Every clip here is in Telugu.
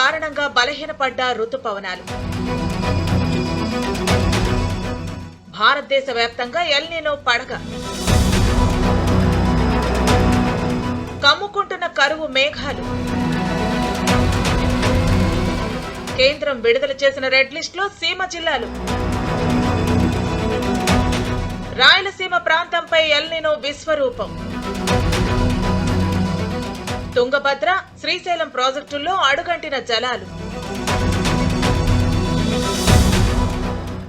కారణంగా బలహీనపడ్డ రుతుపవనాలు. భారతదేశ వ్యాప్తంగా ఎల్ నినో పడగ. కమ్ముకుంటున్న కరువు మేఘాలు. కేంద్రం విడుదల చేసిన రెడ్ లిస్ట్ లో సీమ జిల్లాలు. రాయలసీమ ప్రాంతంపై ఎల్ నినో విశ్వరూపం. తుంగభద్ర, శ్రీశైలం ప్రాజెక్టుల్లో అడుగంటిన జలాలు.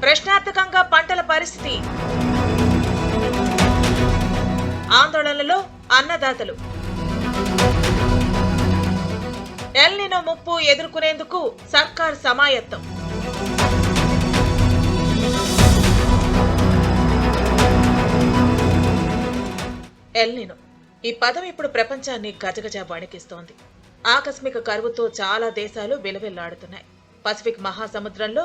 ప్రశ్నార్థకంగా పంటల పరిస్థితి. ఆందోళనలో అన్నదాతలు. ఎల్ నినో ముప్పు ఎదుర్కొనేందుకు సర్కార్ సమాయత్తం. ఎల్ నినో ఈ పదం ఇప్పుడు ప్రపంచాన్ని గజగజ వణికిస్తోంది. ఆకస్మిక కరువుతో చాలా దేశాలు విలవిల్లాడుతున్నాయి. పసిఫిక్ మహాసముద్రంలో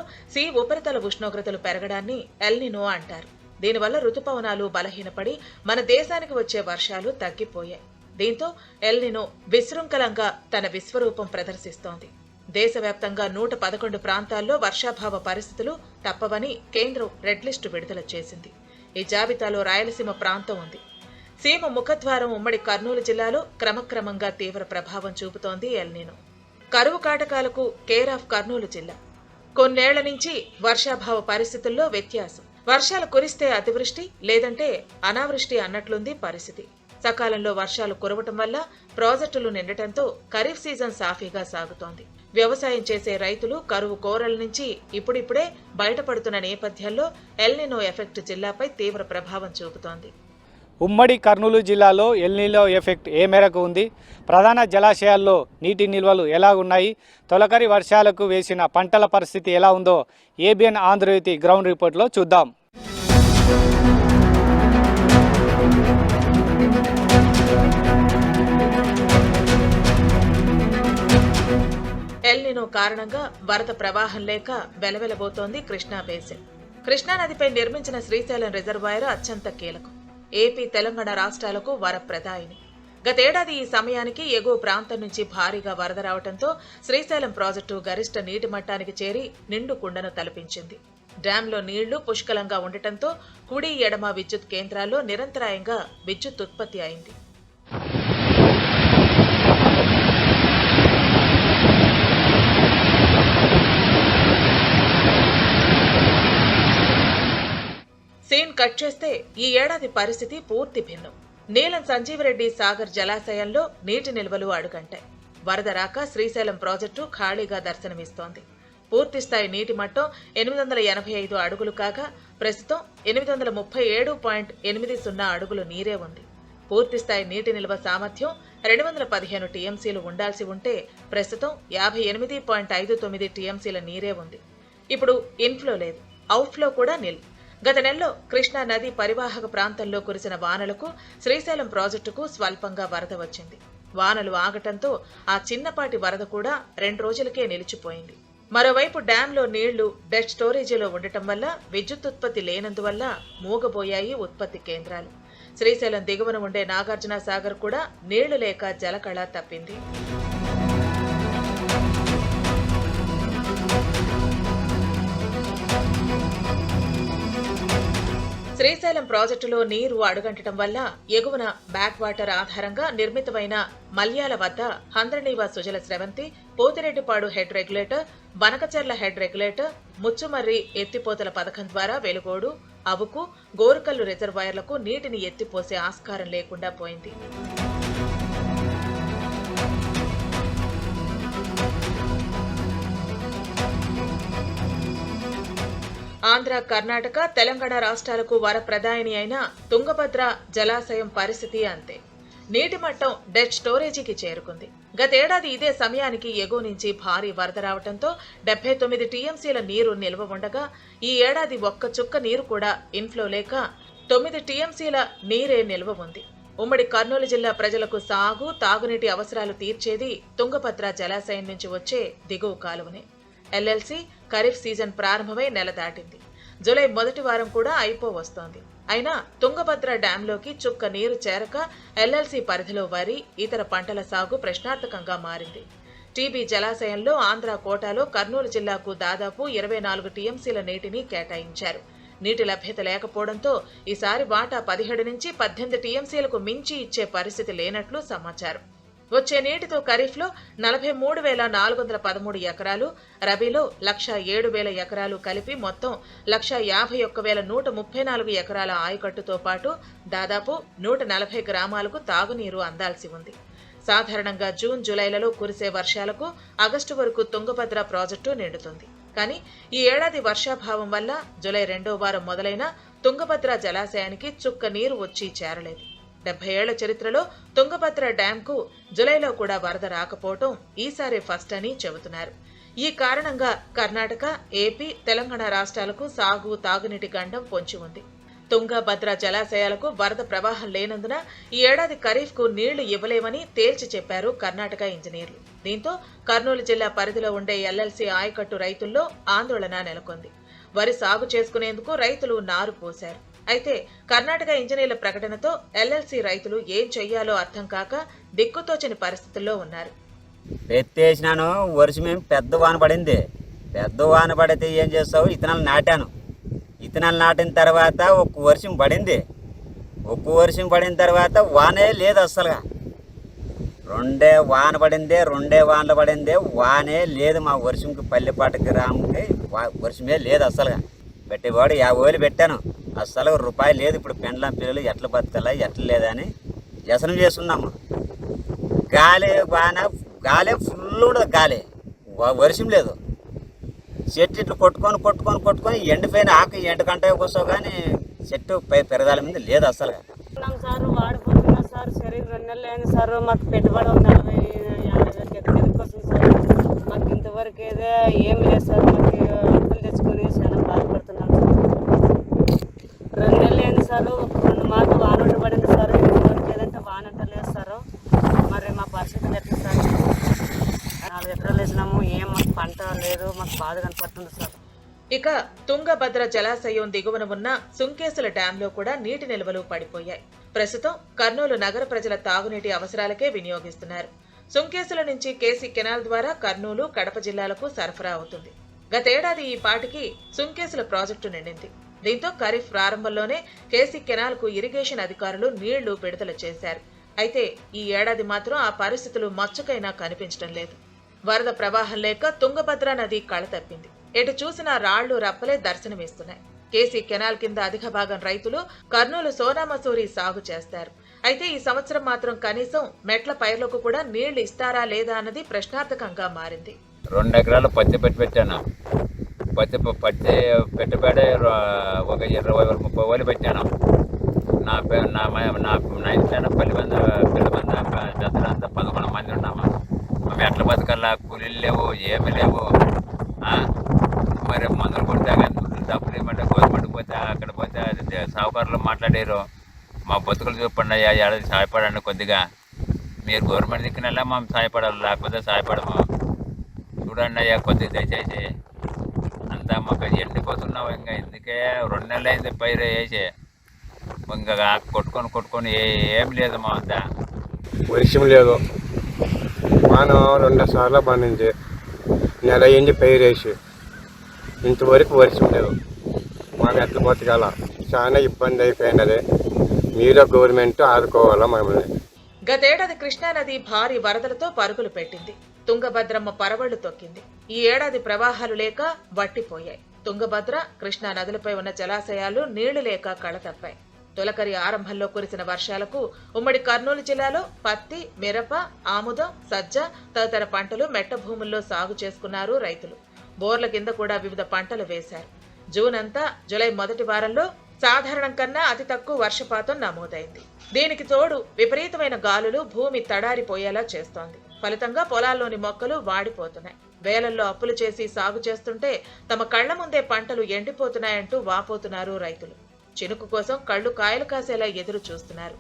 ఉపరితల ఉష్ణోగ్రతలు పెరగడాన్ని ఎల్ నినో అంటారు. దీనివల్ల రుతుపవనాలు బలహీనపడి మన దేశానికి వచ్చే వర్షాలు తగ్గిపోయాయి. దీంతో ఎల్ నినో విశృంఖలంగా తన విశ్వరూపం ప్రదర్శిస్తోంది. దేశవ్యాప్తంగా 111 ప్రాంతాల్లో వర్షాభావ పరిస్థితులు తప్పవని కేంద్రం రెడ్ లిస్టు విడుదల చేసింది. ఈ జాబితాలో రాయలసీమ ప్రాంతం ఉంది. సీమ ముఖద్వారం ఉమ్మడి కర్నూలు జిల్లాలో క్రమక్రమంగా తీవ్ర ప్రభావం చూపుతోంది ఎల్ నినో. కరువు కాటకాలకు కేర్ ఆఫ్ కర్నూలు జిల్లా. కొన్నేళ్ల నుంచి వర్షాభావ పరిస్థితుల్లో వ్యత్యాసం. వర్షాలు కురిస్తే అతివృష్టి, లేదంటే అనావృష్టి అన్నట్లుంది పరిస్థితి. సకాలంలో వర్షాలు కురవటం వల్ల ప్రాజెక్టులు నిండటంతో ఖరీఫ్ సీజన్ సాఫీగా సాగుతోంది. వ్యవసాయం చేసే రైతులు కరువు కోరల నుంచి ఇప్పుడిప్పుడే బయటపడుతున్న నేపథ్యంలో ఎల్ నినో ఎఫెక్ట్ జిల్లాపై తీవ్ర ప్రభావం చూపుతోంది. ఉమ్మడి కర్నూలు జిల్లాలో ఎల్ నినో ఎఫెక్ట్ ఏ మేరకు ఉంది? ప్రధాన జలాశయాల్లో నీటి నిల్వలు ఎలా ఉన్నాయి? తొలకరి వర్షాలకు వేసిన పంటల పరిస్థితి ఎలా ఉందో ఏబిఎన్ ఆంధ్రజ్యోతి గ్రౌండ్ రిపోర్ట్లో చూద్దాం. ఎల్ నినో కారణంగా వరద ప్రవాహం లేక వెలవెలబోతోంది కృష్ణా బేసిన్. కృష్ణానదిపై నిర్మించిన శ్రీశైలం రిజర్వాయర్ అత్యంత కీలకం. ఏపీ, తెలంగాణ రాష్ట్రాలకు వరప్రదాయిని. గతేడాది ఈ సమయానికి ఎగువ ప్రాంతం నుంచి భారీగా వరద రావడంతో శ్రీశైలం ప్రాజెక్టు గరిష్ట నీటి మట్టానికి చేరి నిండు కుండను తలపించింది. డ్యాంలో నీళ్లు పుష్కలంగా ఉండటంతో కుడి, ఎడమ విద్యుత్ కేంద్రాల్లో నిరంతరాయంగా విద్యుత్ ఉత్పత్తి అయింది. సీన్ కట్ చేస్తే ఈ ఏడాది పరిస్థితి పూర్తి భిన్నం. నీలం సంజీవరెడ్డి సాగర్ జలాశయంలో నీటి నిల్వలు అడుగంటాయి. వరద రాక శ్రీశైలం ప్రాజెక్టు ఖాళీగా దర్శనమిస్తోంది. పూర్తిస్థాయి నీటి మట్టం 885 అడుగులు కాగా ప్రస్తుతం 837.80 అడుగులు నీరే ఉంది. పూర్తిస్థాయి నీటి నిల్వ సామర్థ్యం 215 టీఎంసీలు ఉండాల్సి ఉంటే ప్రస్తుతం 58.59 టీఎంసీల నీరే ఉంది. ఇప్పుడు ఇన్ఫ్లో లేదు, అవుట్ఫ్లో కూడా నిల్. గత నెలలో కృష్ణా నది పరివాహక ప్రాంతంలో కురిసిన వానలకు శ్రీశైలం ప్రాజెక్టుకు స్వల్పంగా వరద వచ్చింది. వానలు ఆగటంతో ఆ చిన్నపాటి వరద కూడా 2 రోజులకే నిలిచిపోయింది. మరోవైపు డ్యాంలో నీళ్లు డెడ్ స్టోరేజీలో ఉండటం వల్ల విద్యుత్ ఉత్పత్తి లేనందువల్ల మూగబోయాయి ఉత్పత్తి కేంద్రాలు. శ్రీశైలం దిగువన ఉండే నాగార్జున సాగర్ కూడా నీళ్లు లేక జలకళ తప్పింది. శ్రీశైలం ప్రాజెక్టులో నీరు అడుగంటడం వల్ల ఎగువన బ్యాక్ వాటర్ ఆధారంగా నిర్మితమైన మల్యాల వద్ద Handrineeva Sujala Sravanthi, Pothireddypadu head regulator, Banakacherla head regulator, Muchumarri ఎత్తిపోతల పథకం ద్వారా వెలుగోడు, అవుకు, గోరుకల్లు రిజర్వాయర్లకు నీటిని ఎత్తిపోసే ఆస్కారం లేకుండా పోయింది. ఆంధ్ర, కర్ణాటక, తెలంగాణ రాష్ట్రాలకు వరప్రదాయిని అయిన తుంగభద్ర జలాశయం పరిస్థితి అంతే. నీటి మట్టం డెడ్ స్టోరేజీకి చేరుకుంది. గతేడాది ఇదే సమయానికి ఎగువ నుంచి భారీ వరద రావడంతో 79 టీఎంసీల నీరు నిల్వ ఉండగా ఈ ఏడాది ఒక్క చుక్క నీరు కూడా ఇన్ఫ్లో లేక 9 టీఎంసీల నీరే నిల్వ ఉంది. ఉమ్మడి కర్నూలు జిల్లా ప్రజలకు సాగు, తాగునీటి అవసరాలు తీర్చేది తుంగభద్ర జలాశయం నుంచి వచ్చే దిగువ కాలువనే. ఎల్ఎల్సీ ఖరీఫ్ సీజన్ ప్రారంభమై నెల దాటింది. జూలై మొదటి వారం కూడా అయిపోవస్తోంది. అయినా తుంగభద్ర డ్యాంలోకి చుక్క నీరు చేరక ఎల్ఎల్సీ పరిధిలో వరి, ఇతర పంటల సాగు ప్రశ్నార్థకంగా మారింది. టీబీ జలాశయంలో ఆంధ్ర కోటాలో కర్నూలు జిల్లాకు దాదాపు 24 టీఎంసీల నీటిని కేటాయించారు. నీటి లభ్యత లేకపోవడంతో ఈసారి వాటా 17 నుంచి 18 టీఎంసీలకు మించి ఇచ్చే పరిస్థితి లేనట్లు సమాచారం. వచ్చే నీటితో ఖరీఫ్లో 43,413 ఎకరాలు, రబీలో 107,000 ఎకరాలు కలిపి మొత్తం 151,134 ఎకరాల ఆయకట్టుతో పాటు దాదాపు 140 గ్రామాలకు తాగునీరు అందాల్సి ఉంది. సాధారణంగా జూన్ జూలైలలో కురిసే వర్షాలకు ఆగస్టు వరకు తుంగభద్ర ప్రాజెక్టు నిండుతుంది. కానీ ఈ ఏడాది వర్షాభావం వల్ల జూలై 2వ వారం మొదలైన తుంగభద్ర జలాశయానికి చుక్క నీరు వచ్చి చేరలేదు. 70 ఏళ్ల చరిత్రలో తుంగభద్ర డ్యాంకు జులైలో కూడా వరద రాకపోవటం ఈసారి ఫస్ట్ అని చెబుతున్నారు. ఈ కారణంగా కర్ణాటక, ఏపీ, తెలంగాణ రాష్ట్రాలకు సాగు, తాగునీటి గండం పొంచి ఉంది. తుంగభద్ర జలాశయాలకు వరద ప్రవాహం లేనందున ఈ ఏడాది ఖరీఫ్కు నీళ్లు ఇవ్వలేమని తేల్చి చెప్పారు కర్ణాటక ఇంజనీర్లు. దీంతో కర్నూలు జిల్లా పరిధిలో ఉండే ఎల్ఎల్సీ ఆయకట్టు రైతుల్లో ఆందోళన నెలకొంది. వరి సాగు చేసుకునేందుకు రైతులు నారు పోశారు. అయితే కర్ణాటక ఇంజనీర్ల ప్రకటనతో ఎల్ఎల్సీ రైతులు ఏం చెయ్యాలో అర్థం కాక దిక్కుతోచని పరిస్థితుల్లో ఉన్నారు. ఎత్తేసినాను, వర్షమేం పెద్ద వాన పడింది. పెద్ద వాన పడితే ఏం చేస్తావు, ఇత్తనాలు నాటాను. ఇత్తనాలు నాటిన తర్వాత ఒక్క వర్షం పడింది. ఒక్క వర్షం పడిన తర్వాత వానే లేదు అస్సలుగా. రెండే వానలు పడింది, వానే లేదు. మా వర్షంకి పల్లెపాటి గ్రామంకి వర్షమే లేదు అస్సలుగా. పెట్టేవాడు 50,000 పెట్టాను, అస్సలు రూపాయి లేదు. ఇప్పుడు పెండ్లం పిల్లలు ఎట్లా బతకాలా, ఎట్లా లేదని వ్యసనం చేస్తున్నాము. గాలి ఫుల్ ఉండదు, గాలి వర్షం లేదు. చెట్టు ఇట్లు కొట్టుకొని ఎండిపోయిన ఆకు ఎండకంటే కూర్చో కానీ చెట్టు పెరగాల మీద లేదు అస్సలుగా. సార్ వాడిపోతున్నాం సార్, శరీరం 2 నెలలు అయింది సార్. మాకు పెట్టుబడి 40,000-50,000 ఎత్తుకు వస్తుంది సార్. మాకు ఇంతవరకు ఏదో ఏం లేదు సార్. మాకు అప్పులు తెచ్చుకొని చాలా బాధపడుతున్నాం సార్. 2 నెలలు అయింది సార్. 2 మాకు వాన పడింది సార్. ఇంతవరకు ఏదంటే వాన అంట లేదు సార్. మరి మా పరిస్థితి ఎట్లా సార్? 4 ఎకరాలు వేసినాము, ఏం మాకు పంట లేదు. మాకు బాధ కనపడుతుంది సార్. ఇక తుంగభద్ర జలాశయం దిగువన ఉన్న సుంకేసుల డ్యాంలో కూడా నీటి నిల్వలు పడిపోయాయి. ప్రస్తుతం కర్నూలు నగర ప్రజల తాగునీటి అవసరాలకే వినియోగిస్తున్నారు. సుంకేసుల నుంచి కేసీ కెనాల్ ద్వారా కర్నూలు, కడప జిల్లాలకు సరఫరా అవుతుంది. గతేడాది ఈ పాటికి సుంకేసుల ప్రాజెక్టు నిండింది. దీంతో ఖరీఫ్ ప్రారంభంలోనే కేసీ కెనాల్ కు ఇరిగేషన్ అధికారులు నీళ్లు విడుదల చేశారు. అయితే ఈ ఏడాది మాత్రం ఆ పరిస్థితులు మచ్చుకైనా కనిపించడం లేదు. వరద ప్రవాహం లేక తుంగభద్ర నది కళతప్పింది. ఎటు చూసినా రాళ్లు, రప్పలే దర్శనమిస్తున్నాయి. కేసీ కెనాల్ కింద అధిక భాగం రైతులు కర్నూలు సోనామసూరి సాగు చేస్తారు. అయితే ఈ సంవత్సరం మాత్రం కనీసం మెట్ల పైర్లకు కూడా నీళ్లు ఇస్తారా లేదా అన్నది ప్రశ్నార్థకంగా మారింది. 2 ఎకరాలు పత్తి పెట్టాను. పత్తి పెట్టుబడి ఒక 20,000-30,000 పెట్టాను. నా ఇంట్లో 10 మంది పెద్దలంతా 11 మంది ఉన్నాము. మేము ఎట్లా బతకల్లా, కూలీలు లేవు, ఏమీ లేవు. మరి మందులు కొడితే కానీ డబ్బులు ఇవ్వమంటే గవర్నమెంట్ పోతే అక్కడ పోతే సాహుకారులు మాట్లాడారు, మా బతుకులు చూపండి అయ్యా, ఏడాది సహాయపడండి కొద్దిగా. మీరు గవర్నమెంట్ దిక్కునల్లా మేము సహాయపడాలి, లేకపోతే సహాయపడము. చూడండి అయ్యా కొద్దిగా దయచేసి. అంతా మాకు ఎండిపోతున్నావు. ఇంకా ఎందుకే 2 నెలలు అయింది పైరు వేసి. ఇంకా కొట్టుకొని ఏం లేదు మా అంతా. వర్షం లేదు, మనం 2 సార్లు పండింది, నెల అయింది పైరేసి, ఇంతవరకు వర్షం లేదు. మనం ఎట్లా బతకాల, చాలా ఇబ్బంది అయిపోయినది. మీరు గవర్నమెంట్ ఆదుకోవాలా మమ్మల్ని. గతేడాది కృష్ణానది భారీ వరదలతో పరుగులు పెట్టింది. తుంగభద్రమ్మ పరవళ్లు తొక్కింది. ఈ ఏడాది ప్రవాహాలు లేక వట్టిపోయాయి. తుంగభద్ర, కృష్ణా నదులపై ఉన్న జలాశయాలు నీళ్లు లేక కళతప్పాయి. తొలకరి ఆరంభంలో కురిసిన వర్షాలకు ఉమ్మడి కర్నూలు జిల్లాలో పత్తి, మిరప, ఆముదం, సజ్జ తదితర పంటలు మెట్ట భూముల్లో సాగు చేసుకున్నారు రైతులు. బోర్ల కింద కూడా వివిధ పంటలు వేశారు. జూన్ అంతా జూలై మొదటి వారంలో సాధారణం కన్నా అతి తక్కువ వర్షపాతం నమోదైంది. దీనికి తోడు విపరీతమైన గాలులు భూమి తడారిపోయేలా చేస్తోంది. ఫలితంగా పొలాల్లోని మొక్కలు వాడిపోతున్నాయి. వేలల్లో అప్పులు చేసి సాగు చేస్తుంటే తమ కళ్ల ముందే పంటలు ఎండిపోతున్నాయంటూ వాపోతున్నారు రైతులు. చినుకు కోసం కళ్లు కాయలు కాసేలా ఎదురు చూస్తున్నారు.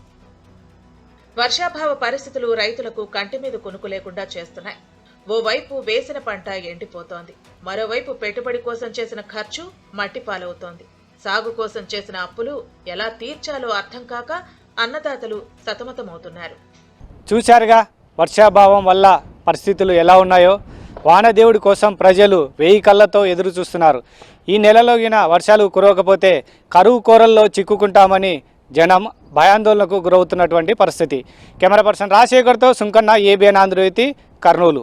వర్షాభావ పరిస్థితులు రైతులకు కంటి మీద కునుకు లేకుండా చేస్తున్నాయి. ఓవైపు వేసిన పంట ఎండిపోతోంది, మరోవైపు పెట్టుబడి కోసం చేసిన ఖర్చు మట్టిపాలవుతోంది. సాగు కోసం చేసిన అప్పులు ఎలా తీర్చాలో అర్థం కాక అన్నదాతలు సతమతమవుతున్నారు. చూశారుగా, వర్షాభావం వల్ల పరిస్థితులు ఎలా ఉన్నాయో వానదేవుడి కోసం ప్రజలు 1000 కళ్ళతో ఎదురు చూస్తున్నారు. ఈ నెలలోగిన వర్షాలు కురవకపోతే కరువు కోరల్లో చిక్కుకుంటామని జనం భయాందోళనకు గురవుతున్నటువంటి పరిస్థితి. కెమెరా పర్సన్ రాజశేఖర్తో సుంకన్న, ఏబిఎన్ ఆంధ్రజ్యోతి, కర్నూలు.